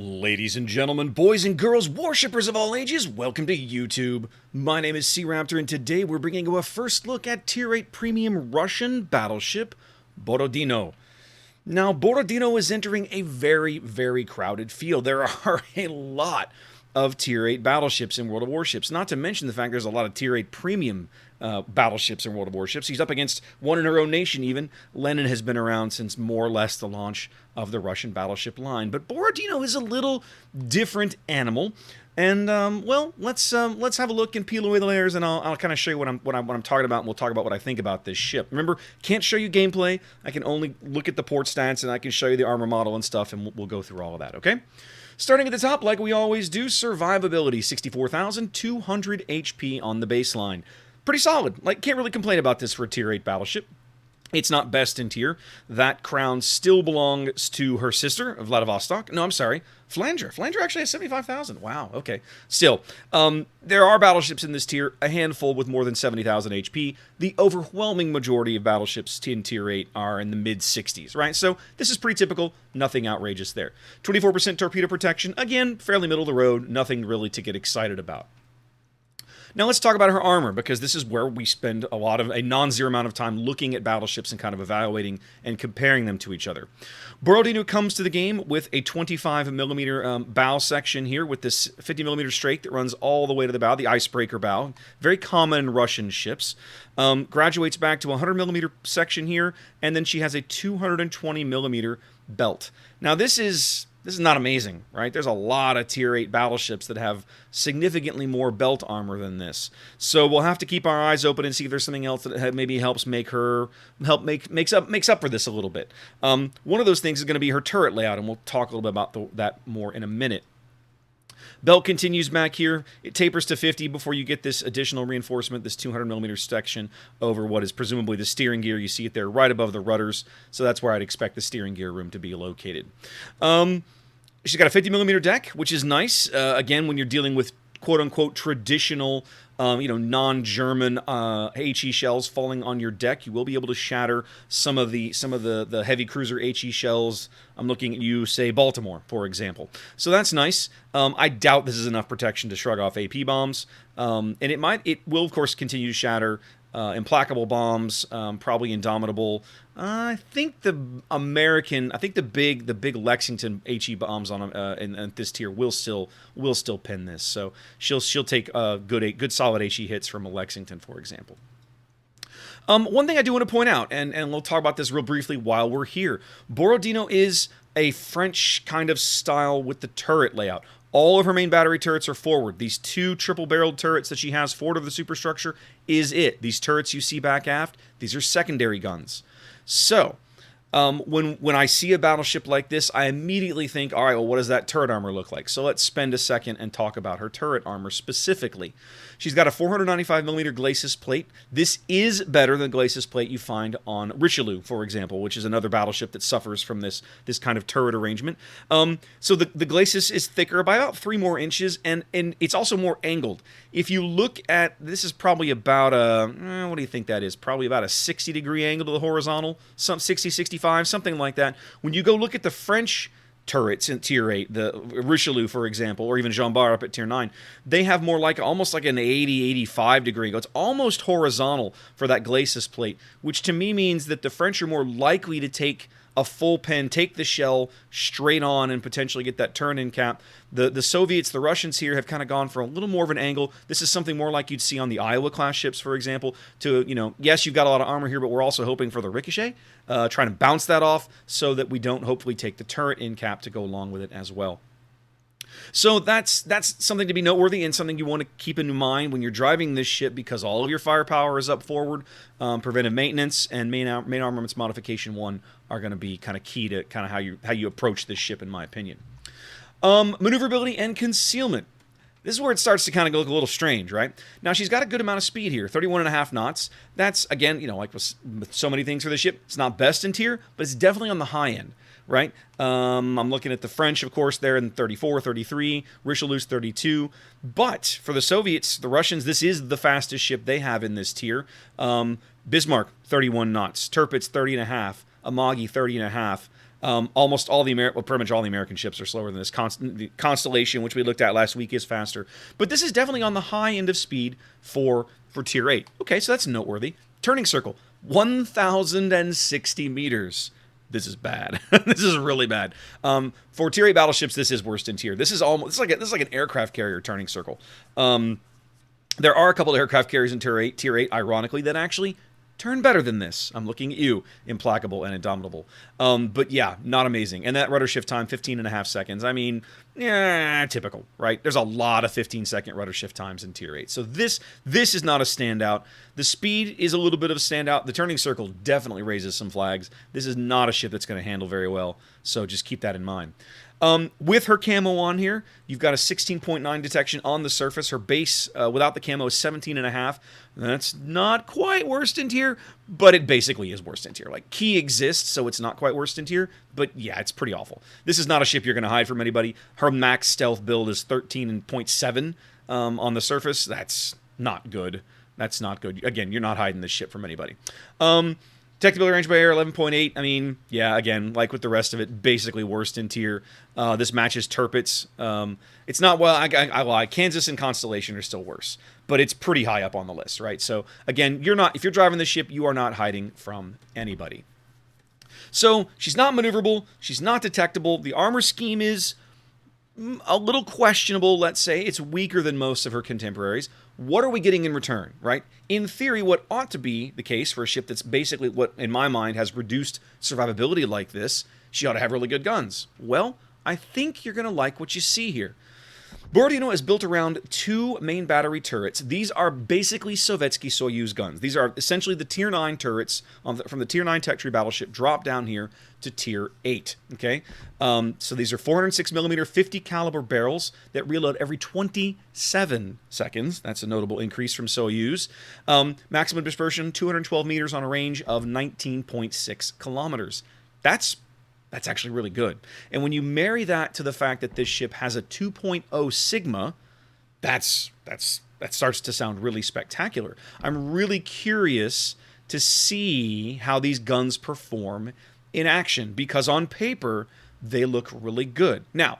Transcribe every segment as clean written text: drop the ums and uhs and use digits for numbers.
Ladies and gentlemen, boys and girls, worshippers of all ages, welcome to YouTube. My name is SeaRaptor, and today we're bringing you a first look at Tier VIII Premium Russian Battleship Borodino. Now, Borodino is entering a very crowded field. There are a lot of Tier VIII battleships in World of Warships, not to mention the fact there's a lot of Tier VIII Premium battleships in World of Warships. He's up against one in her own nation even. Lenin has been around since more or less the launch of the Russian battleship line. But Borodino is a little different animal. And, well, let's have a look and peel away the layers, and I'll kind of show you what I'm talking about, and we'll talk about what I think about this ship. Remember, can't show you gameplay. I can only look at the port stats, and I can show you the armor model and stuff, and we'll go through all of that, okay? Starting at the top, like we always do, survivability, 64,200 HP on the baseline. Pretty solid. Like, can't really complain about this for a Tier VIII battleship. It's not best in tier. That crown still belongs to her sister, Vladivostok. No, I'm sorry, Flanger. Flanger actually has 75,000. Wow, okay. Still, there are battleships in this tier, a handful with more than 70,000 HP. The overwhelming majority of battleships in Tier VIII are in the mid-60s, right? So this is pretty typical, nothing outrageous there. 24% torpedo protection, again, fairly middle of the road, nothing really to get excited about. Now let's talk about her armor, because this is where we spend a non-zero amount of time looking at battleships and kind of evaluating and comparing them to each other. Borodino comes to the game with a 25mm bow section here with this 50mm strake that runs all the way to the bow, the icebreaker bow. Very common in Russian ships. Graduates back to a 100mm section here, and then she has a 220mm belt. Now this is not amazing, right? There's a lot of Tier VIII battleships that have significantly more belt armor than this. So we'll have to keep our eyes open and see if there's something else that maybe helps makes up for this a little bit. One of those things is going to be her turret layout, and we'll talk a little bit about that more in a minute. Belt continues back here. It tapers to 50 before you get this additional reinforcement, this 200mm section over what is presumably the steering gear. You see it there right above the rudders, so that's where I'd expect the steering gear room to be located. She's got a 50mm deck, which is nice. Again, when you're dealing with quote-unquote traditional, non-German HE shells falling on your deck, you will be able to shatter some of the heavy cruiser HE shells. I'm looking at you, say Baltimore, for example. So that's nice. I doubt this is enough protection to shrug off AP bombs, and it will of course continue to shatter implacable bombs, probably indomitable. I think the big Lexington HE bombs on in this tier will still pin this. So she'll take good solid HE hits from a Lexington, for example. One thing I do want to point out, and we'll talk about this real briefly while we're here. Borodino is a French kind of style with the turret layout. All of her main battery turrets are forward. These two triple-barreled turrets that she has forward of the superstructure is it. These turrets you see back aft, these are secondary guns. So, when I see a battleship like this, I immediately think, all right, well, what does that turret armor look like? So let's spend a second and talk about her turret armor specifically. She's got a 495mm glacis plate. This is better than the glacis plate you find on Richelieu, for example, which is another battleship that suffers from this kind of turret arrangement. So the glacis is thicker by about 3 more inches, and it's also more angled. If you look at, this is probably about what do you think that is? Probably about a 60-degree angle to the horizontal, 60, 65, something like that. When you go look at the French turrets in Tier VIII, the Richelieu, for example, or even Jean Bart up at Tier IX, they have more like almost like an 80, 85 degree angle. It's almost horizontal for that glacis plate, which to me means that the French are more likely to take a full pen, take the shell straight on, and potentially get that turn-in cap. The Soviets, the Russians here, have kind of gone for a little more of an angle. This is something more like you'd see on the Iowa-class ships, for example, to, yes, you've got a lot of armor here, but we're also hoping for the ricochet, trying to bounce that off so that we don't hopefully take the turret-in cap to go along with it as well. So that's something to be noteworthy and something you want to keep in mind when you're driving this ship, because all of your firepower is up forward. Preventive maintenance and main armaments modification 1 are going to be kind of key to kind of how you approach this ship, in my opinion. Maneuverability and concealment. This is where it starts to kind of look a little strange, right? Now, she's got a good amount of speed here, 31.5 knots. That's, again, like with so many things for the ship, it's not best in tier, but it's definitely on the high end, right? I'm looking at the French, of course, they're in 34, 33, Richelieu's 32. But for the Soviets, the Russians, this is the fastest ship they have in this tier. Bismarck, 31 knots. Tirpitz, 30.5. Amagi, 30.5. Almost all the well, pretty much all the American ships are slower than this. The Constellation, which we looked at last week, is faster. But this is definitely on the high end of speed for Tier 8. Okay, so that's noteworthy. Turning circle, 1,060 meters. This is bad. This is really bad. For Tier 8 battleships, this is worst in tier. This is like an aircraft carrier turning circle. There are a couple of aircraft carriers in Tier 8, ironically, that actually turn better than this. I'm looking at you, Implacable and Indomitable. But yeah, not amazing. And that rudder shift time, 15.5 seconds. I mean, yeah, typical, right? There's a lot of 15-second rudder shift times in Tier 8. So this is not a standout. The speed is a little bit of a standout. The turning circle definitely raises some flags. This is not a ship that's going to handle very well. So just keep that in mind. With her camo on here, you've got a 16.9 detection on the surface. Her base without the camo is 17.5. That's not quite worst in tier, but it basically is worst in tier. Like, key exists, so it's not quite worst in tier, but yeah, it's pretty awful. This is not a ship you're going to hide from anybody. Her max stealth build is 13.7 on the surface. That's not good. That's not good. Again, you're not hiding this ship from anybody. Technical range by air, 11.8. I mean, yeah, again, like with the rest of it, basically worst in tier. This matches Tirpitz. It's not, well, I lie. Kansas and Constellation are still worse, but it's pretty high up on the list, right? So, again, if you're driving this ship, you are not hiding from anybody. So, she's not maneuverable. She's not detectable. The armor scheme is a little questionable, let's say. It's weaker than most of her contemporaries. What are we getting in return, right? In theory, what ought to be the case for a ship that's basically what, in my mind, has reduced survivability like this, she ought to have really good guns. Well, I think you're going to like what you see here. Borodino is built around two main battery turrets. These are basically Sovietsky Soyuz guns. These are essentially the Tier 9 turrets from the Tier 9 tech tree battleship drop down here to Tier 8. Okay, so these are 406mm 50 caliber barrels that reload every 27 seconds. That's a notable increase from Soyuz. Maximum dispersion 212 meters on a range of 19.6 kilometers. That's actually really good. And when you marry that to the fact that this ship has a 2.0 Sigma, that starts to sound really spectacular. I'm really curious to see how these guns perform in action, because on paper, they look really good. Now,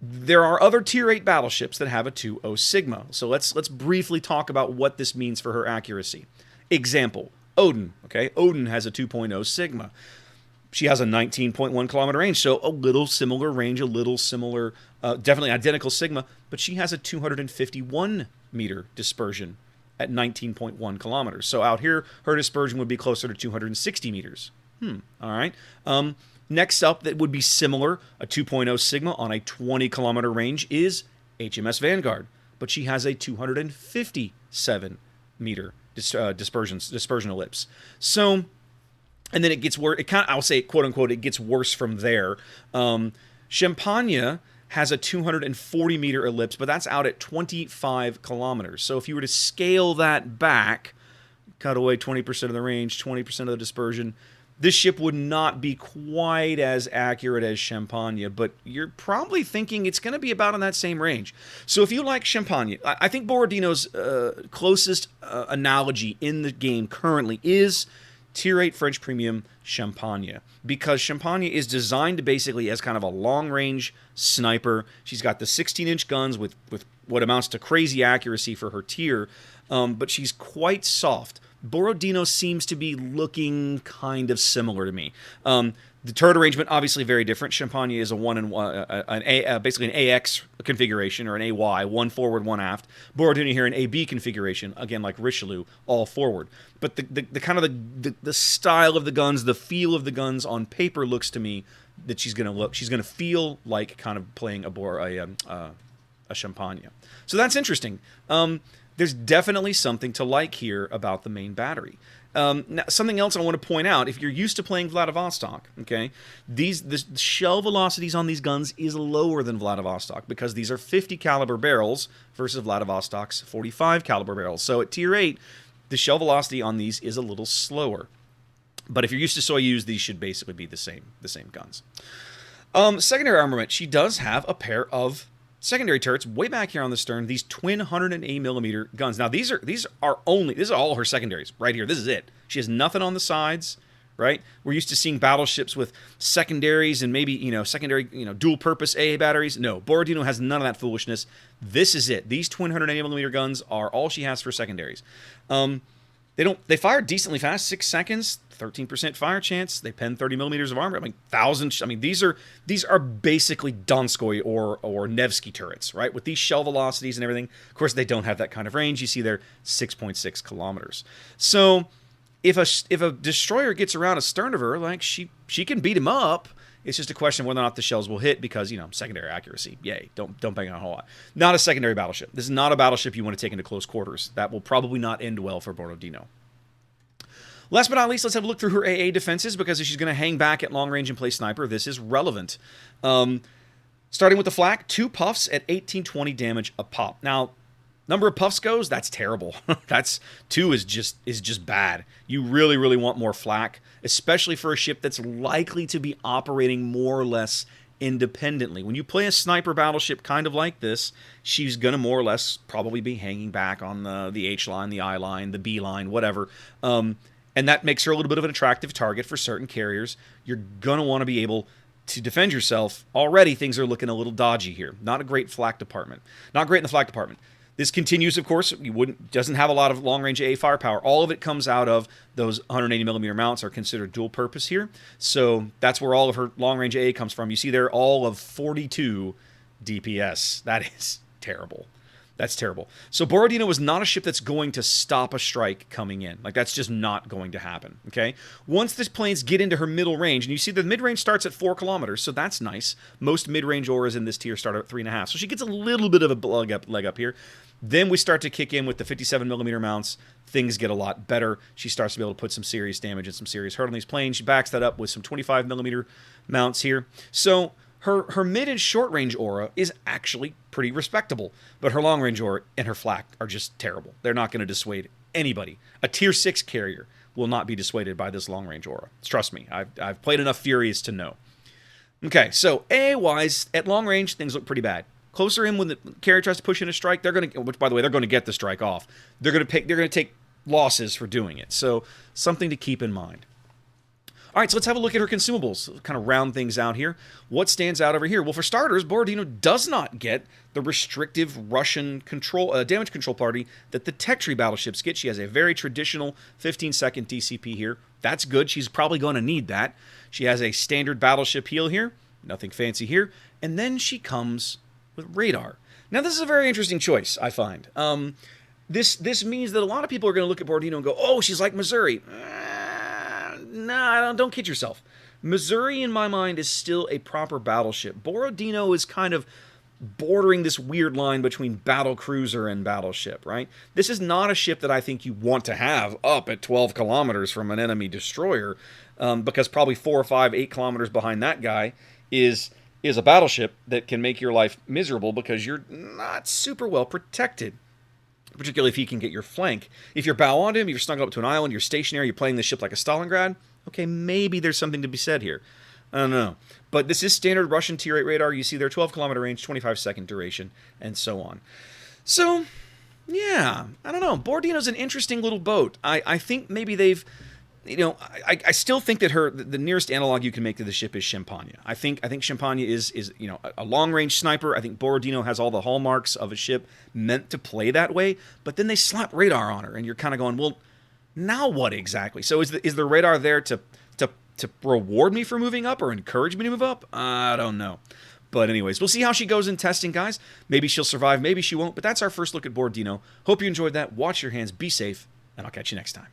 there are other Tier 8 battleships that have a 2.0 Sigma. So let's briefly talk about what this means for her accuracy. Example, Odin. Okay, Odin has a 2.0 Sigma. She has a 19.1 kilometer range, so a little similar range, a little similar, definitely identical Sigma, but she has a 251 meter dispersion at 19.1 kilometers. So out here, her dispersion would be closer to 260 meters. All right. Next up, that would be similar, a 2.0 Sigma on a 20 kilometer range is HMS Vanguard, but she has a 257 meter dispersion ellipse. So, and then it gets worse. I'll say, quote unquote, it gets worse from there. Champagne has a 240 meter ellipse, but that's out at 25 kilometers. So if you were to scale that back, cut away 20% of the range, 20% of the dispersion, this ship would not be quite as accurate as Champagne, but you're probably thinking it's going to be about in that same range. So if you like Champagne, I think Borodino's closest analogy in the game currently is Tier 8 French Premium Champagne, because Champagne is designed basically as kind of a long-range sniper. She's got the 16-inch guns with what amounts to crazy accuracy for her tier, but she's quite soft. Borodino seems to be looking kind of similar to me. The turret arrangement, obviously very different. Champagne is a basically an AX configuration, or an AY, one forward, one aft. Borodino here an AB configuration, again like Richelieu, all forward. But the kind of the style of the guns, the feel of the guns on paper looks to me that she's gonna feel like kind of playing a Champagne. So that's interesting. There's definitely something to like here about the main battery. Now, something else I want to point out, if you're used to playing Vladivostok, okay, the shell velocities on these guns is lower than Vladivostok, because these are 50 caliber barrels versus Vladivostok's 45 caliber barrels. So at Tier 8, the shell velocity on these is a little slower. But if you're used to Soyuz, these should basically be the same guns. Secondary armament, she does have a pair of secondary turrets way back here on the stern, these twin 108mm guns. Now, these are all her secondaries right here. This is it. She has nothing on the sides, right? We're used to seeing battleships with secondaries and maybe, secondary, dual-purpose AA batteries. No, Borodino has none of that foolishness. This is it. These twin 180mm guns are all she has for secondaries. They fire decently fast, 6 seconds, 13% fire chance. They pen 30mm of armor. These are basically Donskoy or Nevsky turrets, right? With these shell velocities and everything. Of course, they don't have that kind of range. You see they're 6.6 kilometers. So if a destroyer gets around astern of her, like she can beat him up. It's just a question of whether or not the shells will hit because, secondary accuracy. Yay. Don't bang on a whole lot. Not a secondary battleship. This is not a battleship you want to take into close quarters. That will probably not end well for Borodino. Last but not least, let's have a look through her AA defenses because if she's going to hang back at long range and play sniper, this is relevant. Starting with the flak, 2 puffs at 1820 damage a pop. Now, number of puffs goes, that's terrible. That's 2 is just bad. You really, really want more flak, especially for a ship that's likely to be operating more or less independently. When you play a sniper battleship kind of like this, she's going to more or less probably be hanging back on the H line, the I line, the B line, whatever. And that makes her a little bit of an attractive target for certain carriers. You're going to want to be able to defend yourself. Already, things are looking a little dodgy here. Not a great flak department. Not great in the flak department. This continues, of course. Doesn't have a lot of long-range AA firepower. All of it comes out of those 180mm mounts are considered dual-purpose here. So that's where all of her long-range AA comes from. You see there all of 42 DPS. That is terrible. That's terrible. So Borodino is not a ship that's going to stop a strike coming in. Like, that's just not going to happen, okay? Once these planes get into her middle range, and you see the mid-range starts at 4 kilometers, so that's nice. Most mid-range auras in this tier start at 3.5, so she gets a little bit of a leg up here. Then we start to kick in with the 57mm mounts. Things get a lot better. She starts to be able to put some serious damage and some serious hurt on these planes. She backs that up with some 25mm mounts here. So her mid and short range aura is actually pretty respectable, but her long range aura and her flak are just terrible. They're not going to dissuade anybody. A tier 6 carrier will not be dissuaded by this long range aura. Trust me, I've played enough Furious to know. Okay, so AA wise, at long range, things look pretty bad. Closer in when the carrier tries to push in a strike, which by the way, they're going to get the strike off. They're going to take losses for doing it. So something to keep in mind. All right, so let's have a look at her consumables, kind of round things out here. What stands out over here? Well, for starters, Borodino does not get the restrictive Russian damage control party that the tech tree battleships get. She has a very traditional 15-second DCP here. That's good. She's probably going to need that. She has a standard battleship heal here. Nothing fancy here. And then she comes with radar. Now, this is a very interesting choice, I find. This means that a lot of people are going to look at Borodino and go, oh, she's like Missouri. Nah, don't kid yourself. Missouri, in my mind, is still a proper battleship. Borodino is kind of bordering this weird line between battlecruiser and battleship, right? This is not a ship that I think you want to have up at 12 kilometers from an enemy destroyer, because probably 4 or 5, 8 kilometers behind that guy is a battleship that can make your life miserable because you're not super well protected. Particularly if he can get your flank. If you're bow on him, you're snuggled up to an island, you're stationary, you're playing this ship like a Stalingrad, okay, maybe there's something to be said here. I don't know. But this is standard Russian Tier 8 radar. You see their 12-kilometer range, 25-second duration, and so on. So, yeah, I don't know. Borodino's an interesting little boat. I think maybe they've... I still think that the nearest analog you can make to the ship is Champagne. I think Champagne is a long-range sniper. I think Borodino has all the hallmarks of a ship meant to play that way, but then they slap radar on her, and you're kind of going, well, now what exactly? So is the radar there to reward me for moving up or encourage me to move up? I don't know. But anyways, we'll see how she goes in testing, guys. Maybe she'll survive, maybe she won't, but that's our first look at Borodino. Hope you enjoyed that. Watch your hands, be safe, and I'll catch you next time.